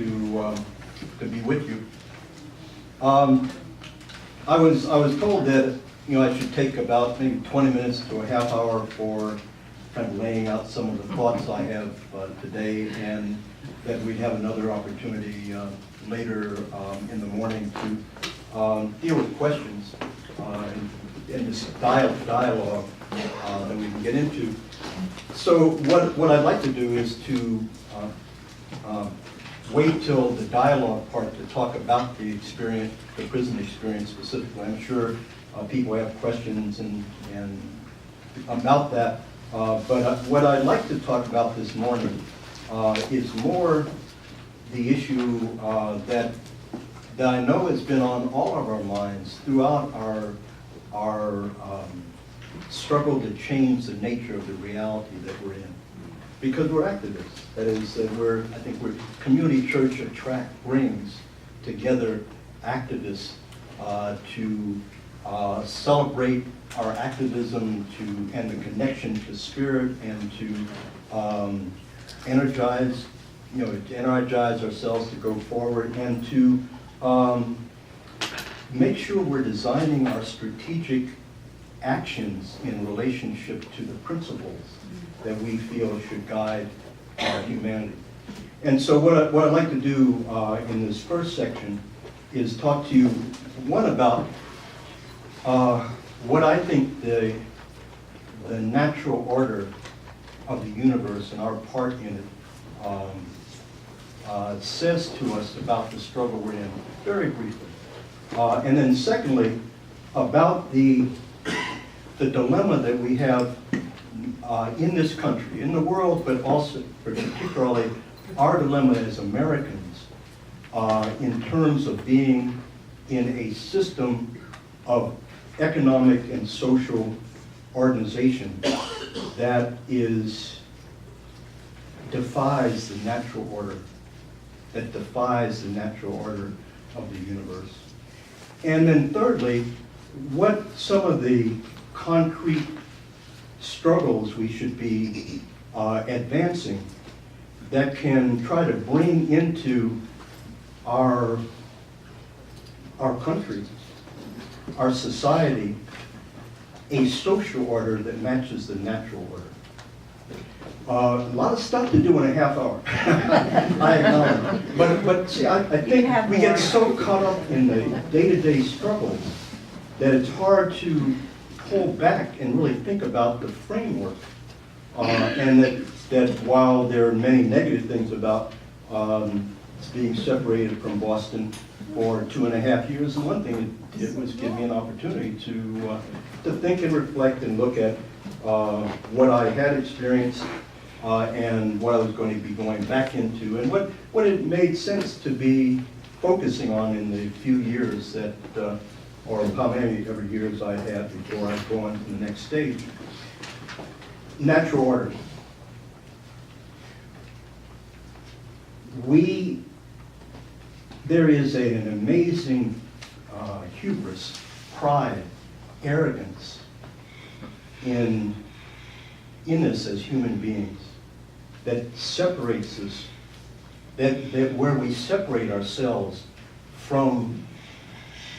to be with you. I was told that I should take about maybe 20 minutes to a half hour for kind of laying out some of the thoughts I have today, and that we have another opportunity later in the morning to deal with questions and this dialogue that we can get into. So what I'd like to do is to wait till the dialogue part to talk about the experience, the prison experience specifically. I'm sure people have questions and about that. But what I'd like to talk about this morning is more the issue that I know has been on all of our minds throughout our struggle to change the nature of the reality that we're in. Because we're activists. That is, I think Community Church brings together activists to celebrate our activism and the connection to spirit, and to energize ourselves to go forward, and to make sure we're designing our strategic actions in relationship to the principles that we feel should guide our humanity. And so what I'd like to do in this first section is talk to you, one, about what I think the natural order of the universe and our part in it says to us about the struggle we're in, very briefly. And then secondly, about the dilemma that we have in this country, in the world, but also particularly our dilemma as Americans in terms of being in a system of economic and social organization that defies the natural order, of the universe. And then thirdly, what some of the concrete struggles we should be advancing that can try to bring into our country, our society, a social order that matches the natural order. A lot of stuff to do in a half hour. I acknowledge. But see, I think we get so caught up in the day-to-day struggles that it's hard to pull back and really think about the framework. And that while there are many negative things about being separated from Boston for 2.5 years, the one thing it did was give me an opportunity to think and reflect and look at what I had experienced and what I was going to be going back into, and what it made sense to be focusing on in the few years that, or how many ever years I had before I go on to the next stage. Natural order. There is an amazing hubris, pride, arrogance in us as human beings that separates us, that where we separate ourselves from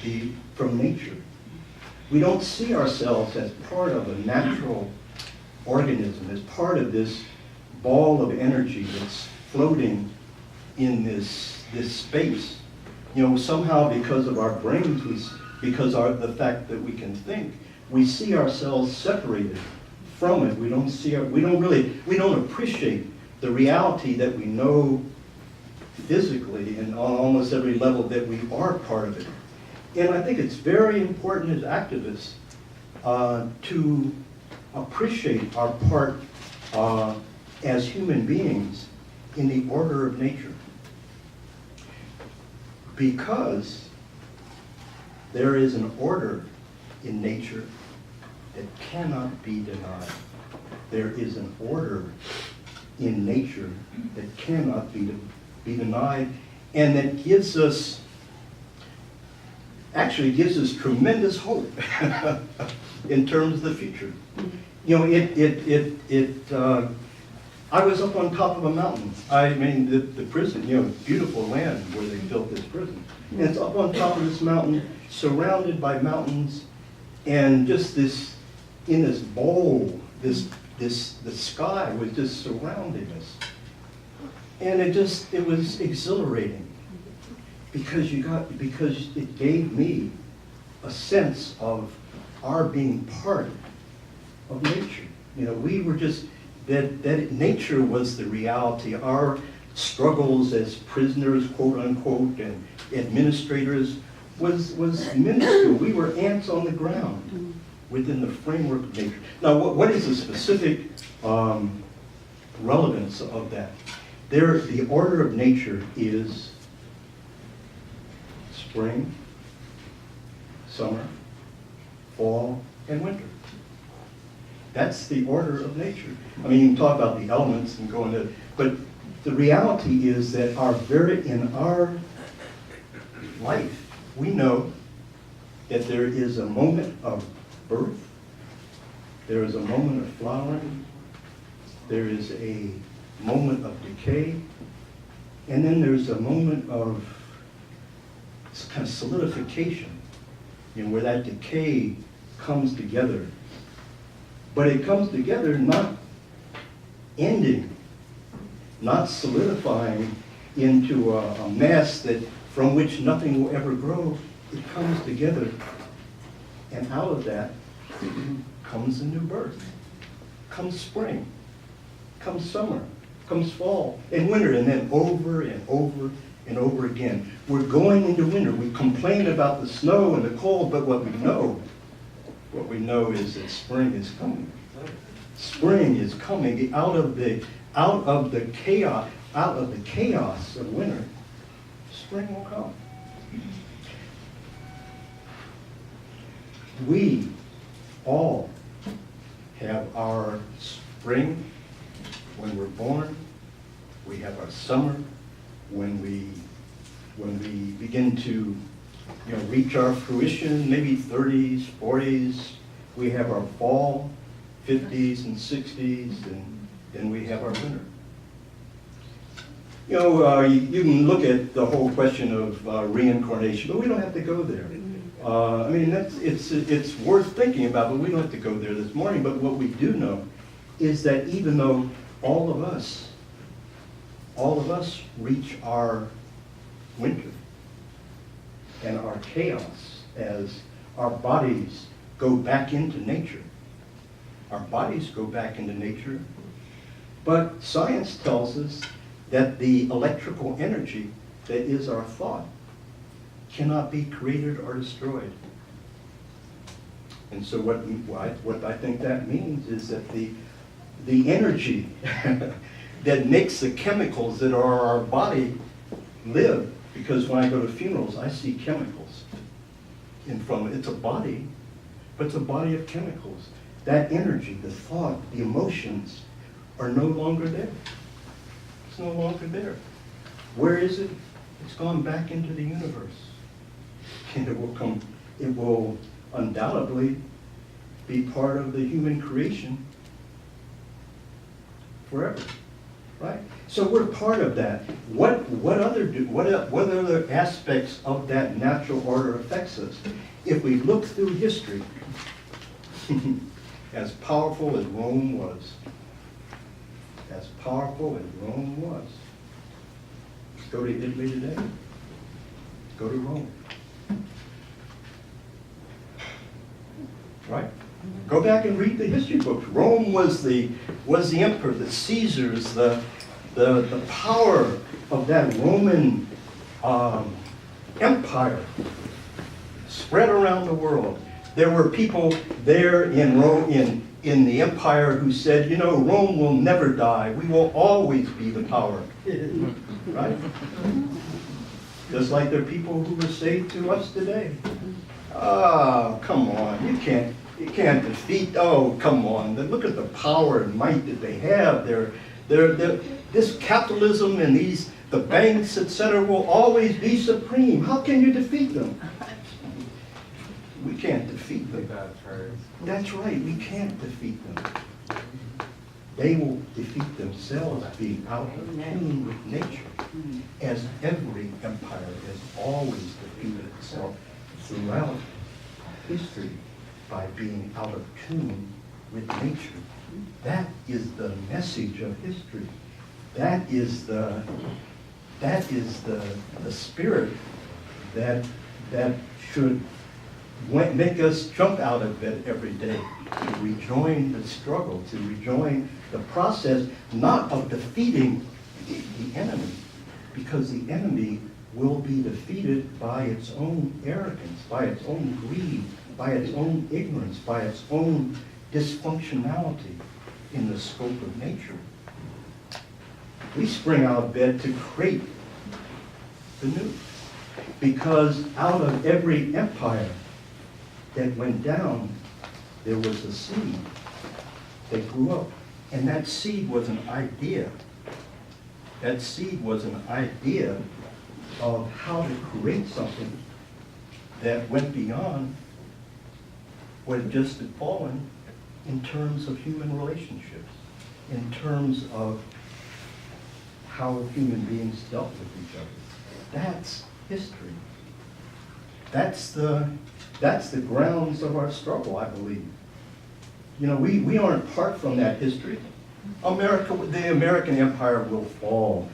nature. We don't see ourselves as part of a natural organism, as part of this ball of energy that's floating in this space. Somehow because of our brains, because of the fact that we can think, we see ourselves separated from it. We don't appreciate the reality that we know physically and on almost every level that we are part of it. And I think it's very important as activists to appreciate our part as human beings in the order of nature. Because there is an order in nature that cannot be denied. There is an order in nature that cannot be denied, and that gives us tremendous hope in terms of the future. I was up on top of a mountain. I mean, the prison, beautiful land where they built this prison. And it's up on top of this mountain, surrounded by mountains, and just in this bowl, the sky was just surrounding us. And it was exhilarating because it gave me a sense of our being part of nature. We were just, that nature was the reality. Our struggles as prisoners, quote unquote, and administrators was minuscule. We were ants on the ground within the framework of nature. Now, what is the specific relevance of that? The order of nature is spring, summer, fall, and winter. That's the order of nature. I mean, you can talk about the elements and go into, but the reality is that in our life, we know that there is a moment of birth, there is a moment of flowering, there is a moment of decay, and then there's a moment of kind of solidification, where that decay comes together. But it comes together not ending, not solidifying into a mass from which nothing will ever grow. It comes together, and out of that comes a new birth. Comes spring, comes summer, comes fall, and winter, and then over and over and over again. We're going into winter. We complain about the snow and the cold, but what we know is that spring is coming. Spring is coming out of the chaos of winter. Spring will come. We all have our spring when we're born. We have our summer when we begin to reach our fruition, maybe 30s, 40s. We have our fall, 50s and 60s, and then we have our winter. You can look at the whole question of reincarnation, but we don't have to go there. I mean, it's worth thinking about, but we don't have to go there this morning. But what we do know is that even though all of us reach our winter and our chaos as our bodies go back into nature. Our bodies go back into nature, but science tells us that the electrical energy that is our thought cannot be created or destroyed. And so what I think that means is that the energy that makes the chemicals that are our body live, because when I go to funerals, I see chemicals in front of it. It's a body, but it's a body of chemicals. That energy, the thought, the emotions are no longer there. It's no longer there. Where is it? It's gone back into the universe. And it will undoubtedly be part of the human creation forever. Right? So we're part of that. What other aspects of that natural order affects us? If we look through history, as powerful as Rome was, go to Italy today. Go to Rome. Right? Go back and read the history books. Rome was the emperor, the Caesars, the power of that Roman empire spread around the world. There were people there in Rome, in the empire, who said, Rome will never die. We will always be the power. Right? Just like there are people who are saved to us today. Oh, come on. You can't defeat. Oh, come on. Look at the power and might that they have. This capitalism and the banks, etc., will always be supreme. How can you defeat them? We can't defeat them. That's right. We can't defeat them. they will defeat themselves, being out of tune with nature, as every empire has always defeated itself throughout history by being out of tune with nature. That is the message of history. That is the spirit that should make us jump out of bed every day, to rejoin the struggle, to rejoin the process, not of defeating the enemy, because the enemy will be defeated by its own arrogance, by its own greed, by its own ignorance, by its own dysfunctionality in the scope of nature. We spring out of bed to create the new, because out of every empire that went down, there was a seed that grew up. And that seed was an idea. That seed was an idea of how to create something that went beyond what just had fallen in terms of human relationships, in terms of how human beings dealt with each other. That's history. That's the grounds of our struggle, I believe. You know, we aren't apart from that history. The American empire will fall.